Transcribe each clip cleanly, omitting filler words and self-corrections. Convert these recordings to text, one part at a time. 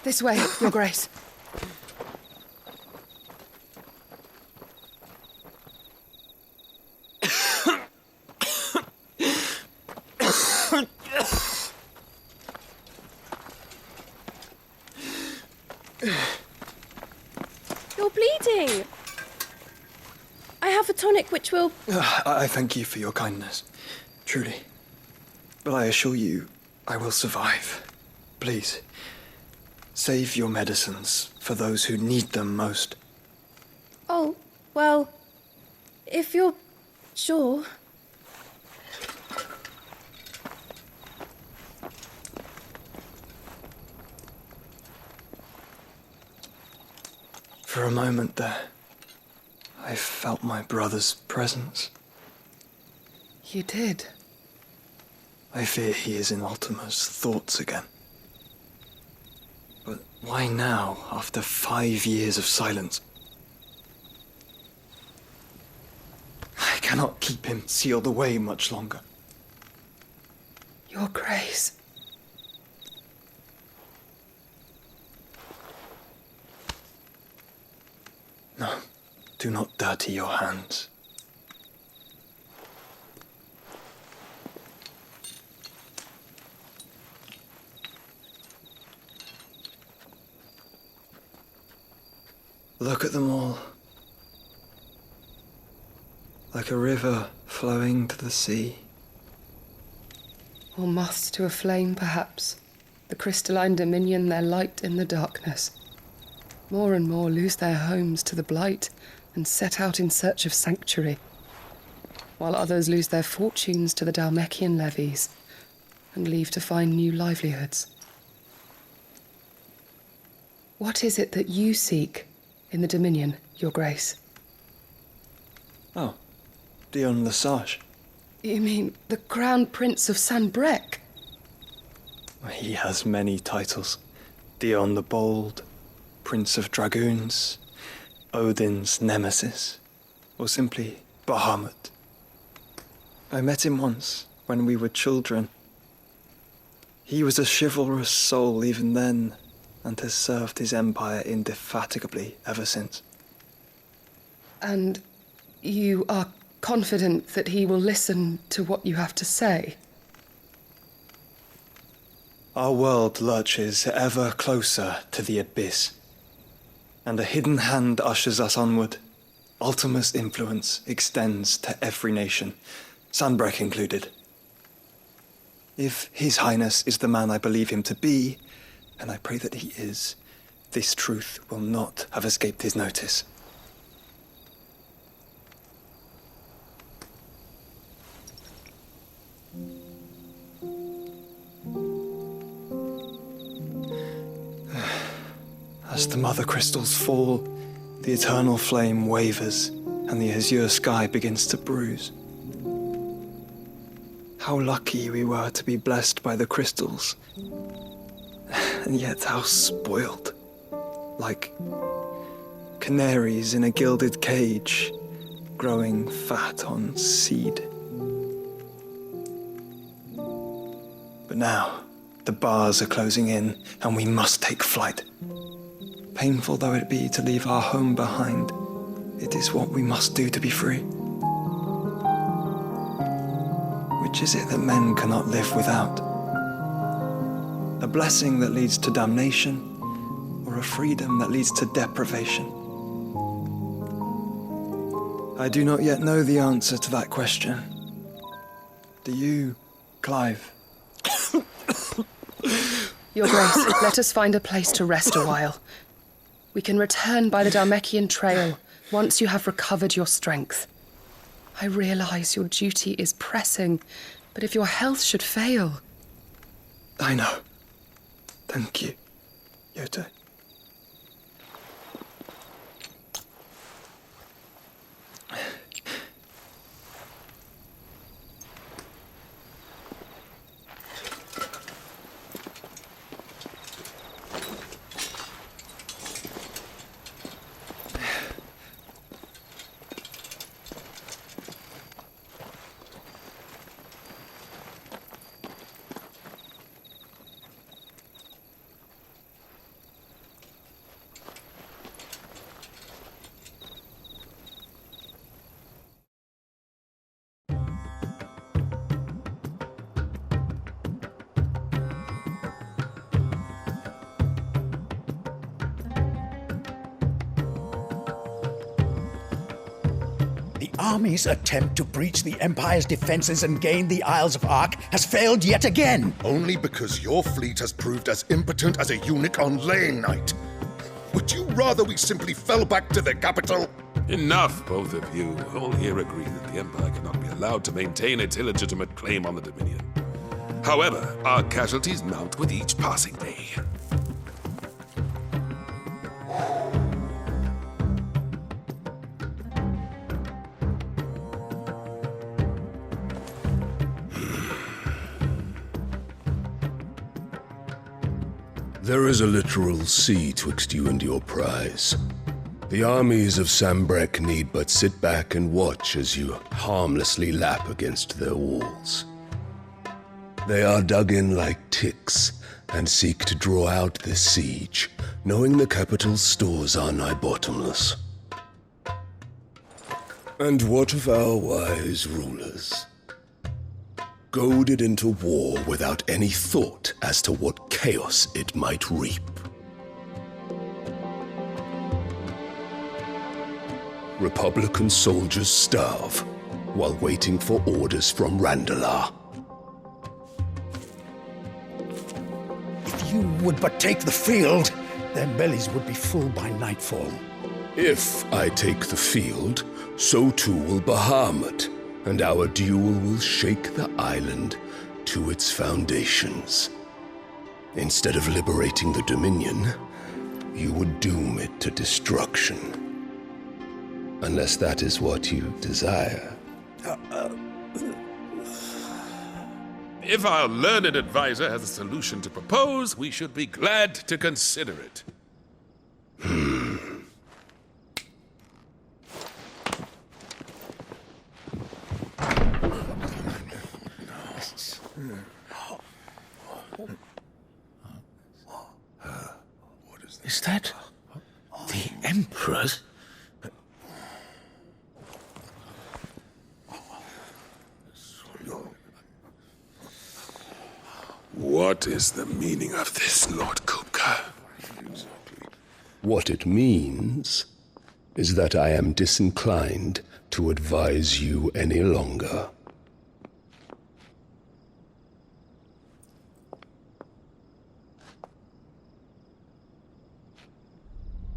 This way, Your Grace. You're bleeding. I have a tonic which will... I thank you for your kindness, truly. But I assure you, I will survive. Please, save your medicines for those who need them most. Oh, well, if you're sure... For a moment there, I felt my brother's presence. You did? I fear he is in Ultima's thoughts again. But why now, after 5 years of silence? I cannot keep him sealed away much longer. Your Grace. No, do not dirty your hands. Look at them all. Like a river flowing to the sea. Or moths to a flame, perhaps. The crystalline dominion their light in the darkness. More and more lose their homes to the blight and set out in search of sanctuary, while others lose their fortunes to the Dalmekian levies and leave to find new livelihoods. What is it that you seek in the Dominion, Your Grace? Oh, Dion Lesage. You mean the Crown Prince of Sanbrec? He has many titles. Dion the Bold, Prince of Dragoons, Odin's Nemesis, or simply Bahamut. I met him once, when we were children. He was a chivalrous soul even then, and has served his empire indefatigably ever since. And you are confident that he will listen to what you have to say? Our world lurches ever closer to the abyss, and a hidden hand ushers us onward. Ultima's influence extends to every nation, Sanbrec included. If His Highness is the man I believe him to be, and I pray that he is, this truth will not have escaped his notice. As the mother crystals fall, the eternal flame wavers, and the azure sky begins to bruise. How lucky we were to be blessed by the crystals, and yet how spoiled. Like canaries in a gilded cage, growing fat on seed. But now, the bars are closing in, and we must take flight. Painful though it be to leave our home behind, it is what we must do to be free. Which is it that men cannot live without? A blessing that leads to damnation, or a freedom that leads to deprivation? I do not yet know the answer to that question. Do you, Clive? Your Grace, let us find a place to rest a while. We can return by the Dalmekian trail once you have recovered your strength. I realize your duty is pressing, but if your health should fail... I know. Thank you, Yote. army's attempt to breach the Empire's defenses and gain the Isles of Ark has failed yet again. Only because your fleet has proved as impotent as a eunuch on laying night. Would you rather we simply fell back to the capital? Enough, both of you. All here agree that the Empire cannot be allowed to maintain its illegitimate claim on the Dominion. However, our casualties mount with each passing day. There is a literal sea twixt you and your prize. The armies of Sambrek need but sit back and watch as you harmlessly lap against their walls. They are dug in like ticks and seek to draw out this siege, knowing the capital's stores are nigh bottomless. And what of our wise rulers? Goaded into war without any thought as to what chaos it might reap. Republican soldiers starve while waiting for orders from Randalar. If you would but take the field, their bellies would be full by nightfall. If I take the field, so too will Bahamut, and our duel will shake the island to its foundations. Instead of liberating the Dominion, you would doom it to destruction. Unless that is what you desire. If our learned advisor has a solution to propose, we should be glad to consider it. Is that the Emperor's? What is the meaning of this, Lord Kupka? What it means is that I am disinclined to advise you any longer.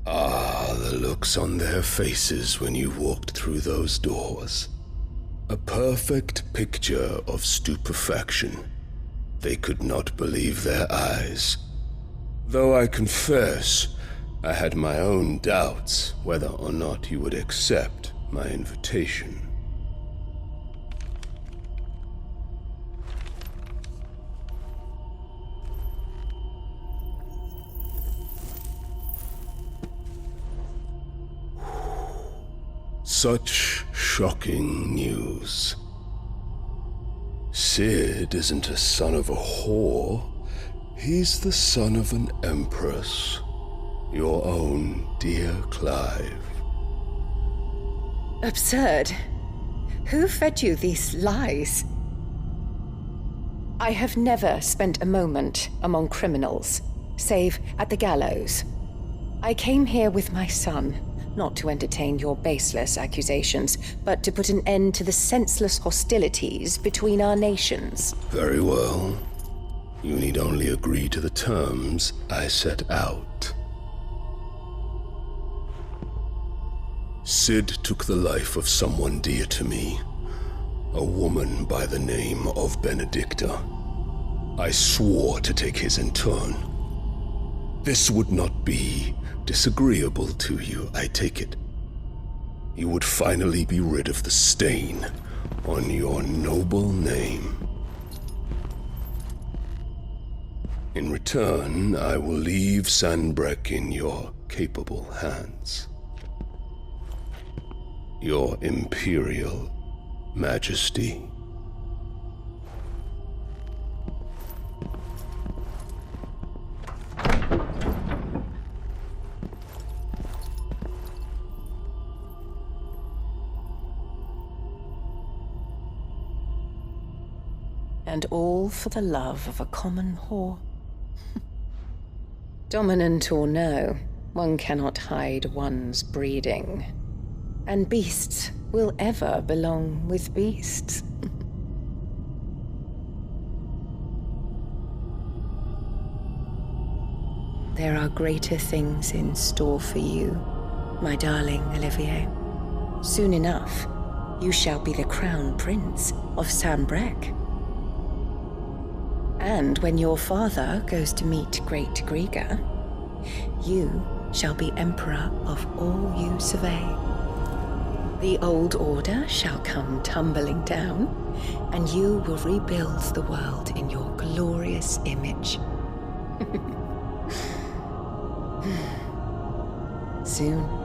Ah, the looks on their faces when you walked through those doors. A perfect picture of stupefaction. They could not believe their eyes. Though I confess, I had my own doubts whether or not you would accept my invitation. Such shocking news. Sid isn't a son of a whore. He's the son of an empress. Your own dear Clive. Absurd. Who fed you these lies? I have never spent a moment among criminals, save at the gallows. I came here with my son, not to entertain your baseless accusations, but to put an end to the senseless hostilities between our nations. Very well. You need only agree to the terms I set out. Sid took the life of someone dear to me, a woman by the name of Benedicta. I swore to take his in turn. This would not be disagreeable to you, I take it. You would finally be rid of the stain on your noble name. In return, I will leave Sanbrek in your capable hands. Your Imperial Majesty. And all for the love of a common whore. Dominant or no, one cannot hide one's breeding. And beasts will ever belong with beasts. There are greater things in store for you, my darling Olivier. Soon enough, you shall be the crown prince of Sambrec. And when your father goes to meet Great Griga, you shall be emperor of all you survey. The old order shall come tumbling down, and you will rebuild the world in your glorious image. Soon.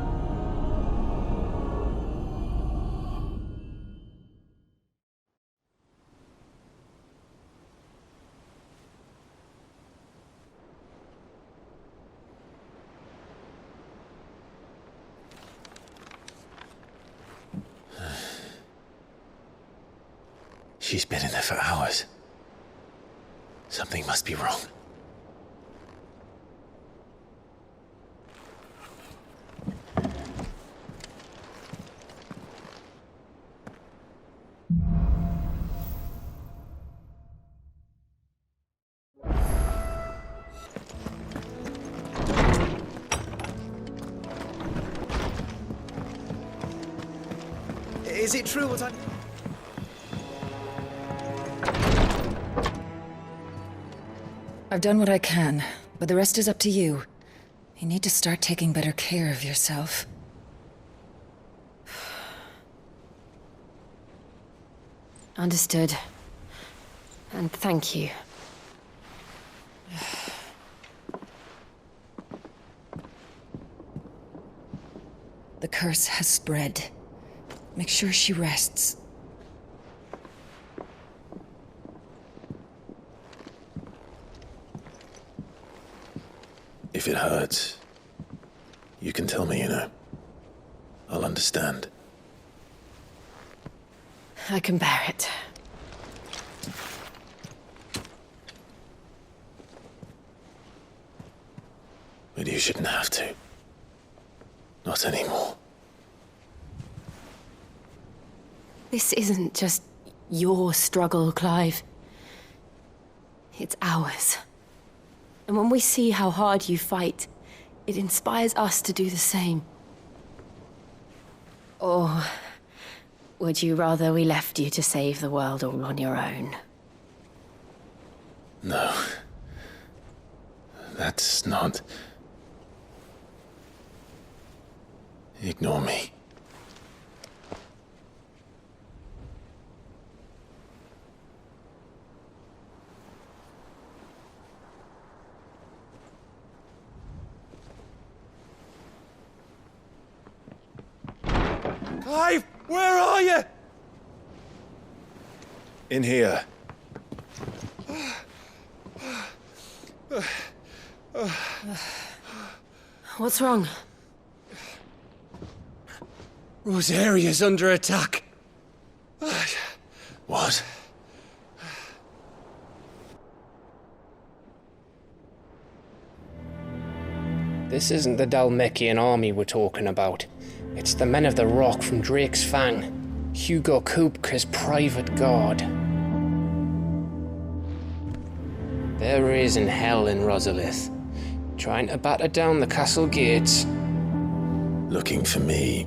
She's been in there for hours. Something must be wrong. Is it true what I... I've done what I can, but the rest is up to you. You need to start taking better care of yourself. Understood. And thank you. The curse has spread. Make sure she rests. If it hurts, you can tell me, I'll understand. I can bear it. But you shouldn't have to. Not anymore. This isn't just your struggle, Clive. It's ours. And when we see how hard you fight, it inspires us to do the same. Or would you rather we left you to save the world all on your own? No. That's not... Ignore me. Clive, where are you? In here. What's wrong? Rosaria's under attack. What? This isn't the Dalmekian army we're talking about. It's the men of the Rock from Drake's Fang. Hugo Kupka's private guard. There is in hell in Rosalith, trying to batter down the castle gates. Looking for me.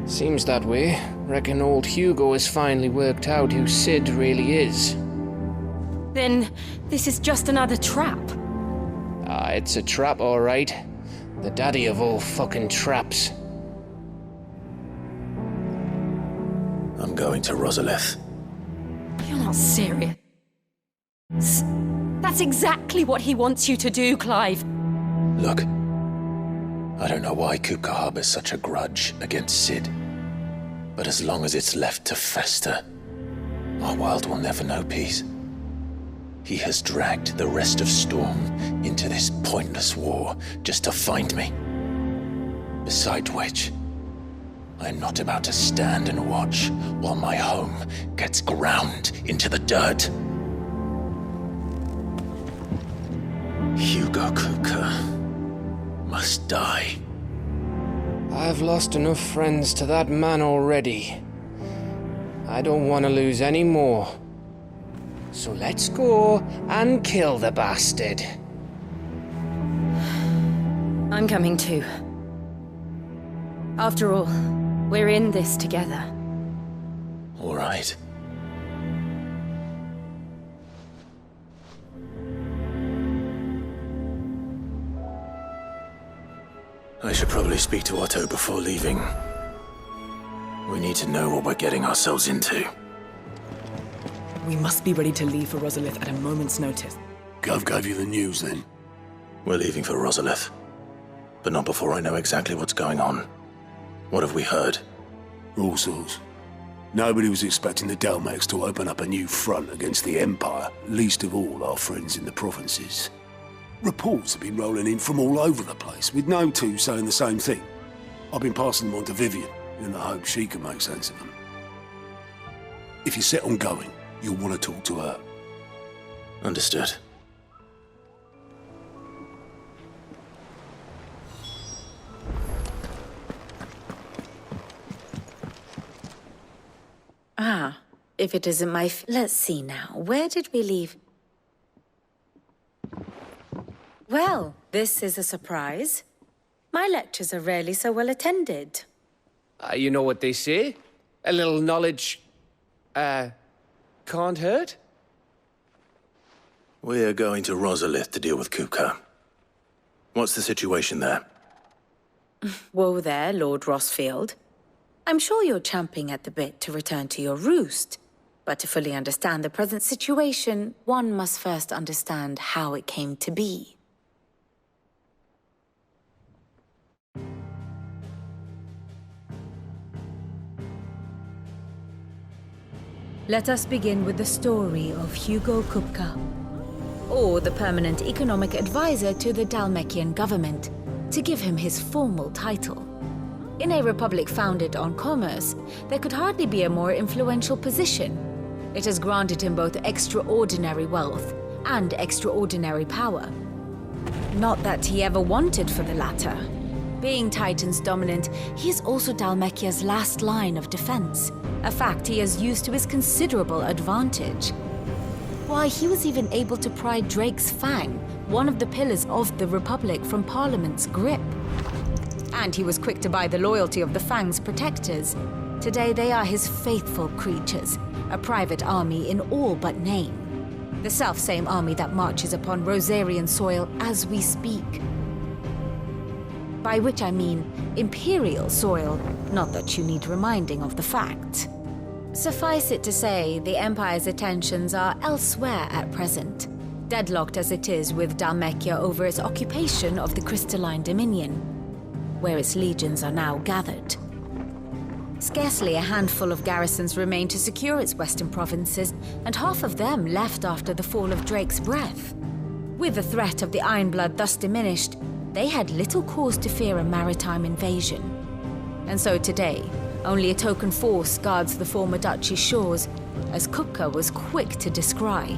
Seems that way. Reckon old Hugo has finally worked out who Sid really is. Then this is just another trap. Ah, it's a trap, all right. The daddy of all fucking traps. I'm going to Rosalith. You're not serious. That's exactly what he wants you to do, Clive. Look, I don't know why Kupka harbors such a grudge against Sid. But as long as it's left to fester, our world will never know peace. He has dragged the rest of Storm into this pointless war just to find me. Beside which, I'm not about to stand and watch while my home gets ground into the dirt. Hugo Kupka must die. I've lost enough friends to that man already. I don't want to lose any more. So let's go and kill the bastard. I'm coming too. After all, we're in this together. All right. I should probably speak to Otto before leaving. We need to know what we're getting ourselves into. We must be ready to leave for Rosalith at a moment's notice. Gov gave you the news then? We're leaving for Rosalith, but not before I know exactly what's going on. What have we heard? All sorts. Nobody was expecting the Dalmex to open up a new front against the Empire, least of all our friends in the provinces. Reports have been rolling in from all over the place, with no two saying the same thing. I've been passing them on to Vivian, in the hope she can make sense of them. If you're set on going, you'll want to talk to her. Understood. Ah, if it isn't my let's see now. Where did we leave? Well, this is a surprise. My lectures are rarely so well attended. You know what they say? A little knowledge, can't hurt? We're going to Rosalith to deal with Kupka. What's the situation there? Whoa there, Lord Rossfield. I'm sure you're champing at the bit to return to your roost. But to fully understand the present situation, one must first understand how it came to be. Let us begin with the story of Hugo Kupka, Or the permanent economic advisor to the Dalmekian government, to give him his formal title. In a republic founded on commerce, there could hardly be a more influential position. It has granted him both extraordinary wealth and extraordinary power. Not that he ever wanted for the latter. Being Titan's dominant, he is also Dalmekia's last line of defense, a fact he has used to his considerable advantage. Why, he was even able to pry Drake's Fang, one of the pillars of the Republic, from Parliament's grip. And he was quick to buy the loyalty of the Fang's protectors. Today they are his faithful creatures, a private army in all but name. The self-same army that marches upon Rosarian soil as we speak. By which I mean Imperial soil, not that you need reminding of the fact. Suffice it to say, the Empire's attentions are elsewhere at present, deadlocked as it is with Dalmekia over its occupation of the Crystalline Dominion, where its legions are now gathered. Scarcely a handful of garrisons remain to secure its western provinces, and half of them left after the fall of Drake's Breath. With the threat of the Ironblood thus diminished, they had little cause to fear a maritime invasion. And so today, only a token force guards the former duchy's shores, as Kupka was quick to descry.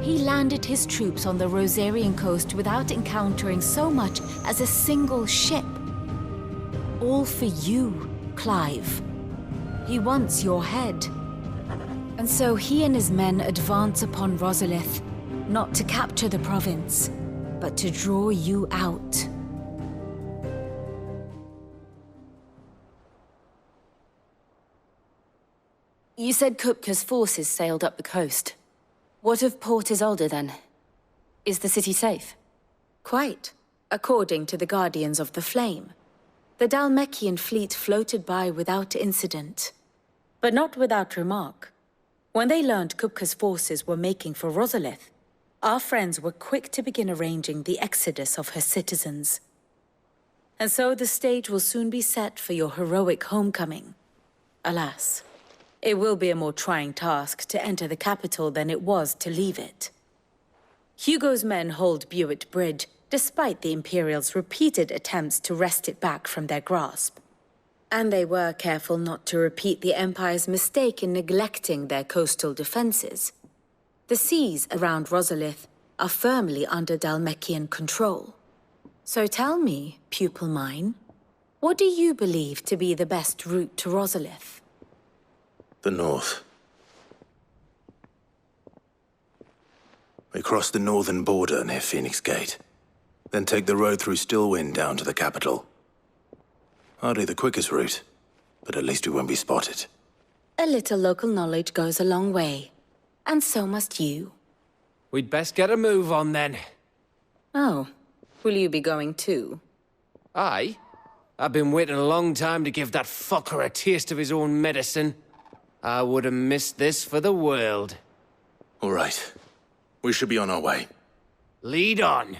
He landed his troops on the Rosarian coast without encountering so much as a single ship. All for you, Clive. He wants your head. And so he and his men advance upon Rosalith, not to capture the province, but to draw you out. You said Kupka's forces sailed up the coast. What of Port Isolde, then? Is the city safe? Quite, according to the Guardians of the Flame. The Dalmekian fleet floated by without incident. But not without remark. When they learned Kupka's forces were making for Rosalith, our friends were quick to begin arranging the exodus of her citizens. And so the stage will soon be set for your heroic homecoming. Alas, it will be a more trying task to enter the capital than it was to leave it. Hugo's men hold Buett Bridge, despite the Imperials' repeated attempts to wrest it back from their grasp. And they were careful not to repeat the Empire's mistake in neglecting their coastal defenses. The seas around Rosalith are firmly under Dalmekian control. So tell me, pupil mine, What do you believe to be the best route to Rosalith? The north. We cross the northern border near Phoenix Gate, then take the road through Stillwind down to the capital. Hardly the quickest route, but at least we won't be spotted. A little local knowledge goes a long way. And so must you. We'd best get a move on then. Oh, will you be going too? Aye. I've been waiting a long time to give that fucker a taste of his own medicine. I would have missed this for the world. All right. We should be on our way. Lead on.